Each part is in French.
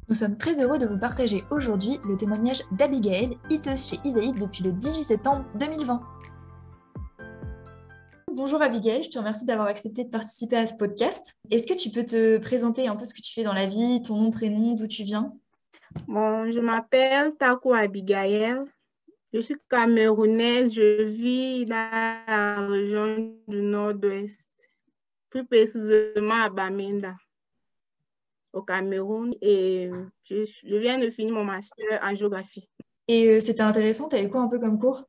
Nous sommes très heureux de vous partager aujourd'hui le témoignage d'Abigail, hiteuse chez Isaïd depuis le 18 septembre 2020. Bonjour Abigail, je te remercie d'avoir accepté de participer à ce podcast. Est-ce que tu peux te présenter un peu ce que tu fais dans la vie, ton nom, prénom, d'où tu viens? Bon, je m'appelle Takou Abigail. Je suis camerounaise. Je vis dans la région du Nord-Ouest, plus précisément à Bamenda, au Cameroun. Et je viens de finir mon master en géographie. Et c'était intéressant, t'avais quoi un peu comme cours?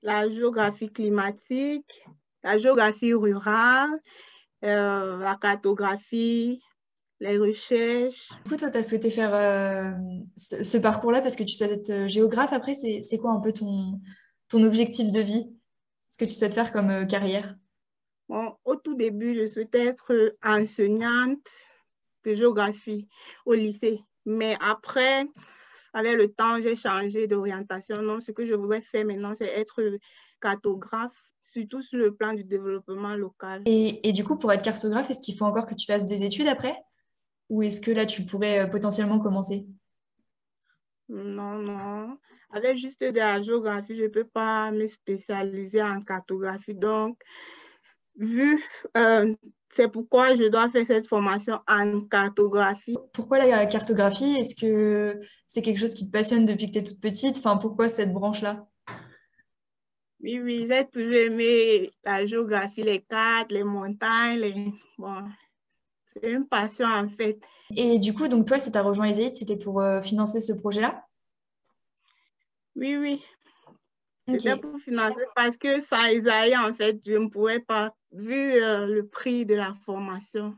La géographie climatique, la géographie rurale, la cartographie, les recherches. Du coup, toi, tu as souhaité faire ce parcours-là parce que tu souhaites être géographe. Après, c'est quoi un peu ton objectif de vie? Ce que tu souhaites faire comme carrière? Bon, au tout début, je souhaitais être enseignante de géographie au lycée. Mais après, avec le temps, j'ai changé d'orientation. Donc, ce que je voudrais faire maintenant, c'est être cartographe, surtout sur le plan du développement local. Et du coup, pour être cartographe, est-ce qu'il faut encore que tu fasses des études après? Ou est-ce que là, tu pourrais potentiellement commencer? Non, non. Avec juste de la géographie, je ne peux pas me spécialiser en cartographie. Donc, vu, c'est pourquoi je dois faire cette formation en cartographie. Pourquoi la cartographie? Est-ce que c'est quelque chose qui te passionne depuis que tu es toute petite? Enfin, pourquoi cette branche-là? Oui, oui, j'ai toujours aimé la géographie, les cartes, les montagnes. Bon, c'est une passion en fait. Et du coup, donc toi, si tu as rejoint Isaïd, c'était pour financer ce projet-là? Oui, oui, c'était Ok, pour financer parce que sans Isaïe, en fait, je ne pourrais pas, vu le prix de la formation.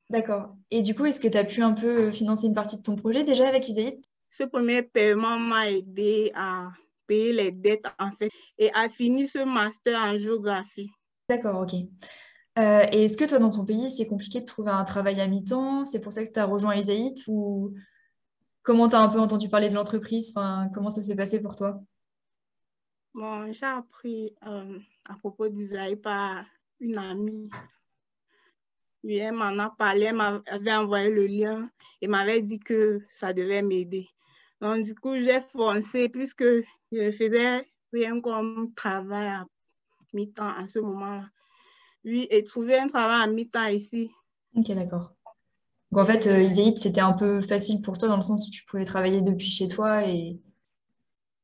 d'accord. Et du coup, est-ce que tu as pu un peu financer une partie de ton projet déjà avec Isaïd? Ce premier paiement m'a aidé à payer les dettes, en fait, et à finir ce master en géographie. D'accord, ok. Et est-ce que toi, dans ton pays, c'est compliqué de trouver un travail à mi-temps? C'est pour ça que tu as rejoint Isaïd? Ou comment tu as un peu entendu parler de l'entreprise? Enfin, comment ça s'est passé pour toi? Bon, j'ai appris à propos d'Isaïe par une amie. Oui, elle m'en a parlé, elle m'avait envoyé le lien et m'avait dit que ça devait m'aider. Donc, du coup, j'ai foncé puisque je ne faisais rien comme travail à mi-temps à ce moment-là. Oui, et trouver un travail à mi-temps ici. Ok, d'accord. Donc en fait, Isaïd, c'était un peu facile pour toi dans le sens où tu pouvais travailler depuis chez toi et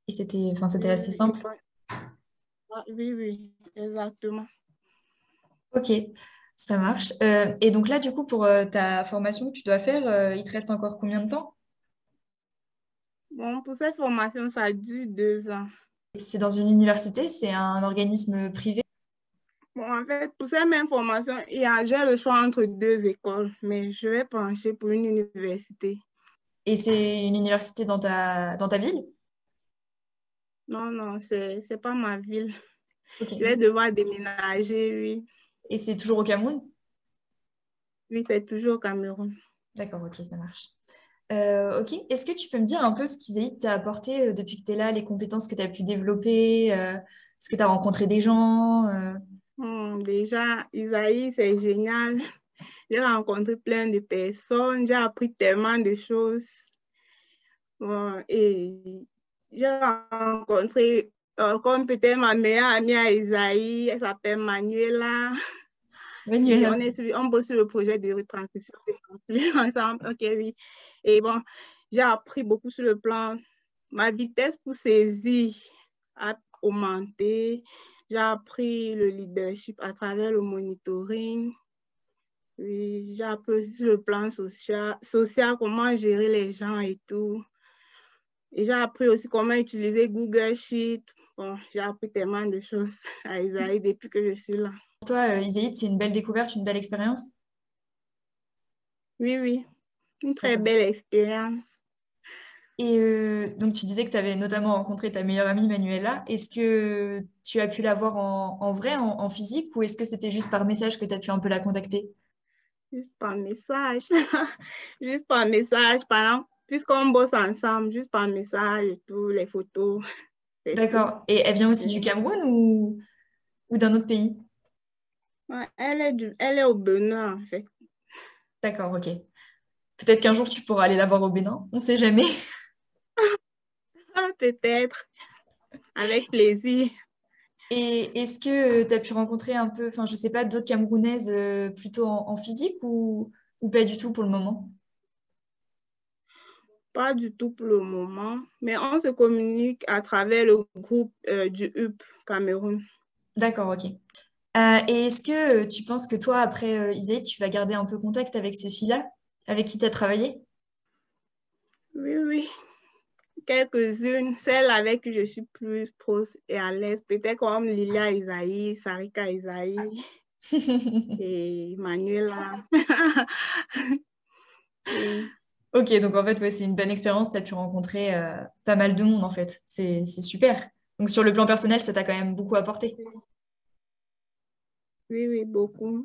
c'était Oui, assez oui, simple. oui, oui, exactement. Ok, ça marche. Et donc là, du coup, pour ta formation que tu dois faire, il te reste encore combien de temps? Bon, pour cette formation, ça dure 2 ans. C'est dans une université, c'est un organisme privé Bon, en fait, pour cette même formation, j'ai le choix entre deux écoles, mais je vais pencher pour une université. et c'est une université dans ta ville? Non, non, c'est pas ma ville. Ok. Je vais devoir déménager, oui. Et c'est toujours au Cameroun? Oui, c'est toujours au Cameroun. D'accord, ok, ça marche. Ok, est-ce que tu peux me dire un peu ce qu'Isaïd t'a apporté depuis que tu es là, les compétences que tu as pu développer, est-ce que tu as rencontré des gens Déjà, Isaïe, c'est génial. J'ai rencontré plein de personnes, j'ai appris tellement de choses. Bon, et j'ai rencontré, comme peut-être ma meilleure amie à Isaïe, elle s'appelle Manuela. Oui, Manuela. on bosse sur le projet de retranscription de contenu ensemble. Ok, oui. Et bon, j'ai appris beaucoup sur le plan. Ma vitesse pour saisir a augmenté. J'ai appris le leadership à travers le monitoring. Oui, j'ai appris aussi sur le plan social, comment gérer les gens et tout. Et j'ai appris aussi comment utiliser Google Sheet. Bon, j'ai appris tellement de choses à Isaïe depuis que je suis là. Pour toi, Iséit, c'est une belle découverte, une belle expérience? Oui, oui, une très D'accord. belle expérience. Et donc, tu disais que tu avais notamment rencontré ta meilleure amie Manuela. Est-ce que tu as pu la voir en vrai, en physique, ou est-ce que c'était juste par message que tu as pu un peu la contacter? Juste par message. Juste par message, puisqu'on bosse ensemble, juste par message et tout, les photos, c'est tout. D'accord. Et elle vient aussi du Oui. Cameroun ou d'un autre pays? Ouais, elle est au Bénin, en fait. D'accord, ok. Peut-être qu'un jour, tu pourras aller la voir au Bénin, on ne sait jamais. Ah, peut-être, avec plaisir. Et est-ce que tu as pu rencontrer un peu, enfin, je sais pas, d'autres Camerounaises plutôt en physique ou pas du tout pour le moment? Pas du tout pour le moment, mais on se communique à travers le groupe du HUP Cameroun. D'accord, ok. Et est-ce que tu penses que toi, après Isaïe, tu vas garder un peu contact avec ces filles-là, avec qui tu as travaillé? Oui, oui, quelques-unes, celles avec qui je suis plus proche et à l'aise, peut-être comme Lilia Isaïe, Sarika Isaïe et Manuela. Oui, Ok, donc en fait, ouais, c'est une bonne expérience. Tu as pu rencontrer pas mal de monde, en fait. C'est super. Donc sur le plan personnel, ça t'a quand même beaucoup apporté. oui, oui, beaucoup.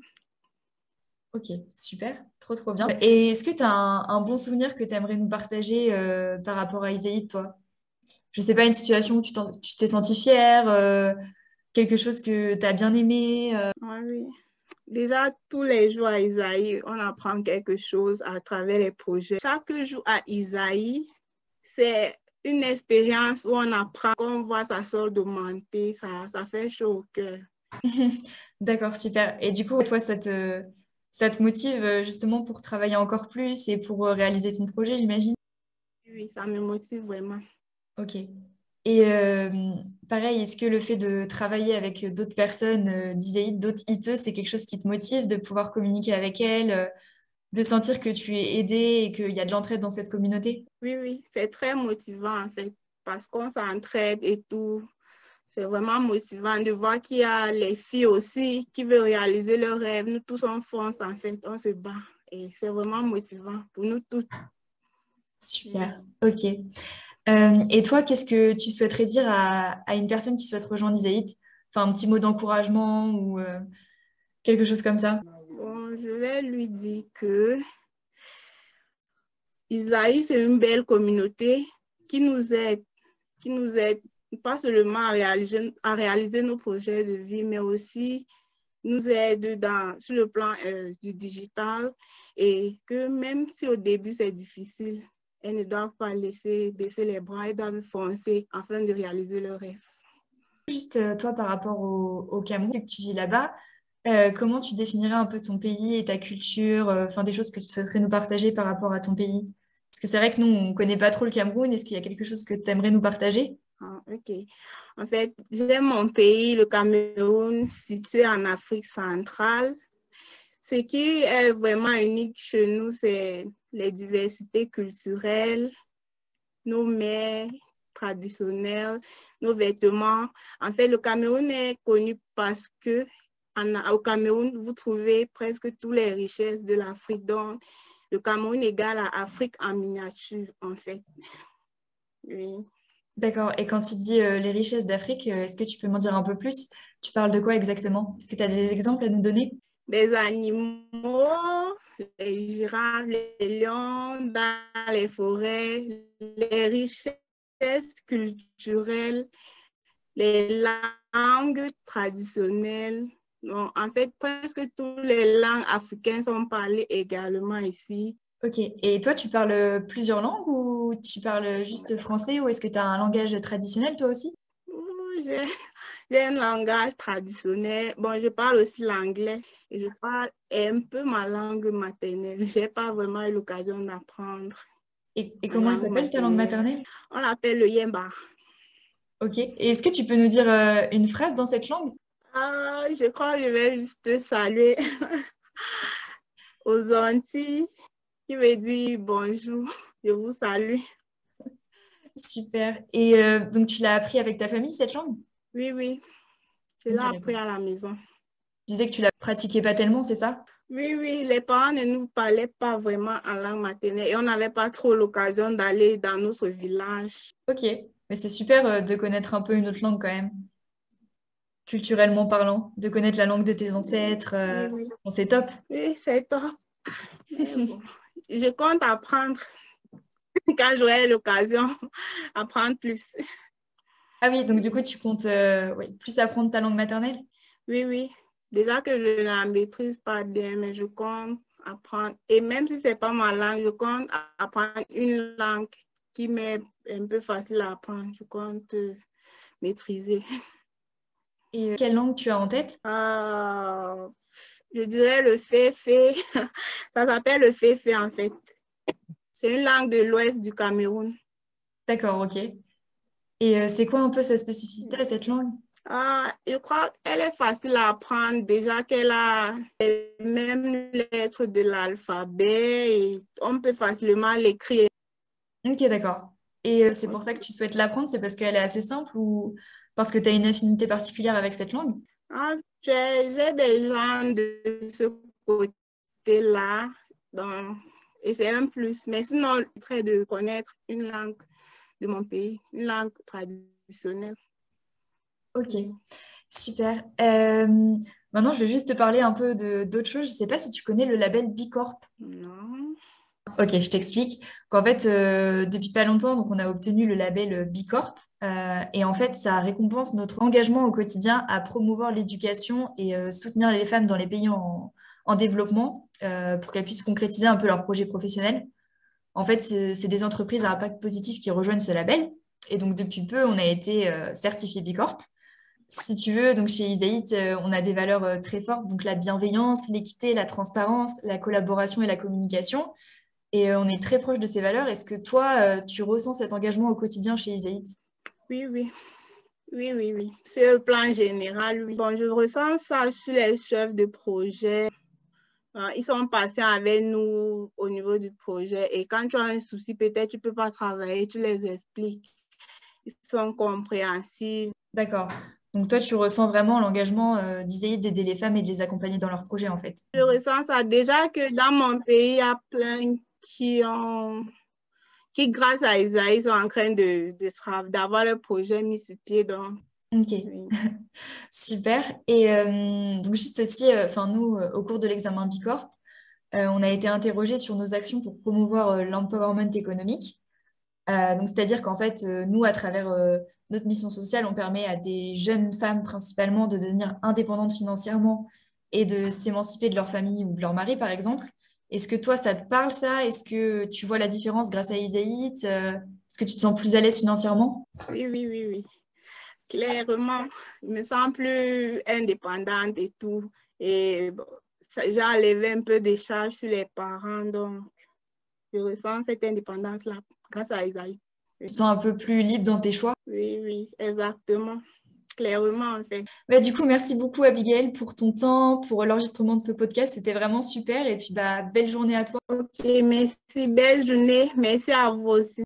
Ok, super. Trop, trop bien. Et est-ce que tu as un bon souvenir que tu aimerais nous partager par rapport à Isaïe, toi? Je sais pas, une situation où tu t'es senti fière, quelque chose que tu as bien aimé. Ah, oui. Déjà, tous les jours à Isaïe, on apprend quelque chose à travers les projets. Chaque jour à Isaïe, c'est une expérience où on apprend, on voit sa soeur d'augmenter, ça fait chaud au cœur. D'accord, super. Et du coup, toi, ça te motive justement pour travailler encore plus et pour réaliser ton projet, j'imagine? Oui, ça me motive vraiment. Ok. Et pareil, est-ce que le fait de travailler avec d'autres personnes, d'Isaïd, d'autres iteux, c'est quelque chose qui te motive de pouvoir communiquer avec elles, de sentir que tu es aidé et qu'il y a de l'entraide dans cette communauté? Oui, oui, c'est très motivant en fait, parce qu'on s'entraide et tout. C'est vraiment motivant de voir qu'il y a les filles aussi qui veulent réaliser leurs rêves. Nous tous, on fonce en fait, on se bat. Et c'est vraiment motivant pour nous tous. Oui. Super. Ok. Et toi, qu'est-ce que tu souhaiterais dire à une personne qui souhaite rejoindre Isaïd? Enfin, un petit mot d'encouragement ou quelque chose comme ça? Bon, je vais lui dire que Isaïe, c'est une belle communauté qui nous aide, qui nous aide pas seulement à réaliser nos projets de vie, mais aussi nous aide sur le plan du digital et que même si au début c'est difficile, elles ne doivent pas laisser baisser les bras, elles doivent foncer afin de réaliser leurs rêves. Juste toi, par rapport au Cameroun, vu que tu vis là-bas, comment tu définirais un peu ton pays et ta culture, enfin des choses que tu souhaiterais nous partager par rapport à ton pays? Parce que c'est vrai que nous, on ne connaît pas trop le Cameroun. Est-ce qu'il y a quelque chose que tu aimerais nous partager? Ah, ok. En fait, j'aime mon pays, le Cameroun, situé en Afrique centrale. Ce qui est vraiment unique chez nous, c'est les diversités culturelles, nos mets traditionnels, nos vêtements. En fait, le Cameroun est connu parce que au Cameroun, vous trouvez presque toutes les richesses de l'Afrique. Donc, le Cameroun égale à Afrique en miniature, en fait. Oui. D'accord. Et quand tu dis les richesses d'Afrique, est-ce que tu peux m'en dire un peu plus? Tu parles de quoi exactement? Est-ce que tu as des exemples à nous donner? Des animaux, les girafes, les lions dans les forêts, les richesses culturelles, les langues traditionnelles. Donc, en fait, presque toutes les langues africaines sont parlées également ici. Ok. Et toi, tu parles plusieurs langues ou tu parles juste français ou est-ce que tu as un langage traditionnel toi aussi? J'ai j'ai un langage traditionnel. Bon, je parle aussi l'anglais et je parle un peu ma langue maternelle. Je n'ai pas vraiment eu l'occasion d'apprendre Et ma comment elle langue s'appelle ta langue maternelle. maternelle? On l'appelle le Yemba. Ok. Et est-ce que tu peux nous dire une phrase dans cette langue? Ah, je crois que je vais juste saluer aux Antilles qui veut dire bonjour. Je vous salue. Super. Et donc, tu l'as appris avec ta famille, cette langue? Oui, oui, je l'ai Ok, appris d'accord. à la maison. Tu disais que tu la pratiquais pas tellement, c'est ça? Oui, oui, les parents ne nous parlaient pas vraiment en langue maternelle et on n'avait pas trop l'occasion d'aller dans notre village. Ok. Mais c'est super de connaître un peu une autre langue quand même, culturellement parlant, de connaître la langue de tes ancêtres. Oui, oui, Bon, c'est top. oui, c'est top. Mais bon, je compte apprendre quand j'aurai l'occasion, apprendre plus. Ah oui, donc du coup, Oui, tu comptes oui, plus apprendre ta langue maternelle? oui, oui. Déjà que je ne la maîtrise pas bien, mais je compte apprendre. Et même si ce n'est pas ma langue, je compte apprendre une langue qui m'est un peu facile à apprendre. Je compte maîtriser. Et quelle langue tu as en tête? Je dirais le féfé. Ça s'appelle le féfé en fait. C'est une langue de l'ouest du Cameroun. D'accord, ok. Et c'est quoi un peu sa spécificité à cette langue? Je crois qu'elle est facile à apprendre déjà qu'elle a les mêmes lettres de l'alphabet et on peut facilement l'écrire. Ok, d'accord. Et c'est pour ça que tu souhaites l'apprendre, c'est parce qu'elle est assez simple ou parce que tu as une affinité particulière avec cette langue? J'ai des gens de ce côté-là, et c'est un plus. Mais sinon, le trait de connaître une langue de mon pays, une langue traditionnelle. Ok, super. Maintenant, je vais juste te parler un peu d'autre chose. Je ne sais pas si tu connais le label Bicorp. Non. Ok, je t'explique. Qu'en fait, depuis pas longtemps, donc on a obtenu le label Bicorp. Et en fait, ça récompense notre engagement au quotidien à promouvoir l'éducation et soutenir les femmes dans les pays en développement pour qu'elles puissent concrétiser un peu leurs projets professionnels. En fait, c'est des entreprises à impact positif qui rejoignent ce label. Et donc, depuis peu, on a été certifié Bicorp. Si tu veux, donc chez Isaït, on a des valeurs très fortes, donc la bienveillance, l'équité, la transparence, la collaboration et la communication. Et on est très proche de ces valeurs. Est-ce que toi, tu ressens cet engagement au quotidien chez Isaït? Oui, oui. Oui, oui, oui. Sur le plan général, oui. Bon, je ressens ça sur les chefs de projet. Ils sont patients avec nous au niveau du projet. Et quand tu as un souci, peut-être tu ne peux pas travailler, tu les expliques. Ils sont compréhensifs. D'accord. Donc toi, tu ressens vraiment l'engagement d'Isaït d'aider les femmes et de les accompagner dans leurs projets, en fait. Je ressens ça déjà que dans mon pays, il y a plein qui grâce à Isaïe, sont en train d'avoir le projet mis sur pied. Donc, Ok, oui. super. Et donc juste aussi, enfin nous, au cours de l'examen Bicorp, on a été interrogés sur nos actions pour promouvoir l'empowerment économique. Donc c'est-à-dire qu'en fait, nous, à travers notre mission sociale, on permet à des jeunes femmes principalement de devenir indépendantes financièrement et de s'émanciper de leur famille ou de leur mari, par exemple. Est-ce que toi, ça te parle, ça? Est-ce que tu vois la différence grâce à Isaït? Est-ce que tu te sens plus à l'aise financièrement? Oui, oui, oui, oui. Clairement, je me sens plus indépendante et tout. Et bon, j'ai enlevé un peu des charges sur les parents. Donc, je ressens cette indépendance-là grâce à Isaïe. Tu te sens un peu plus libre dans tes choix? Oui, oui, exactement. Clairement, en fait. Bah, du coup, merci beaucoup, Abigail, pour ton temps, pour l'enregistrement de ce podcast. C'était vraiment super. Et puis, bah, belle journée à toi. OK, merci. Belle journée. Merci à vous aussi.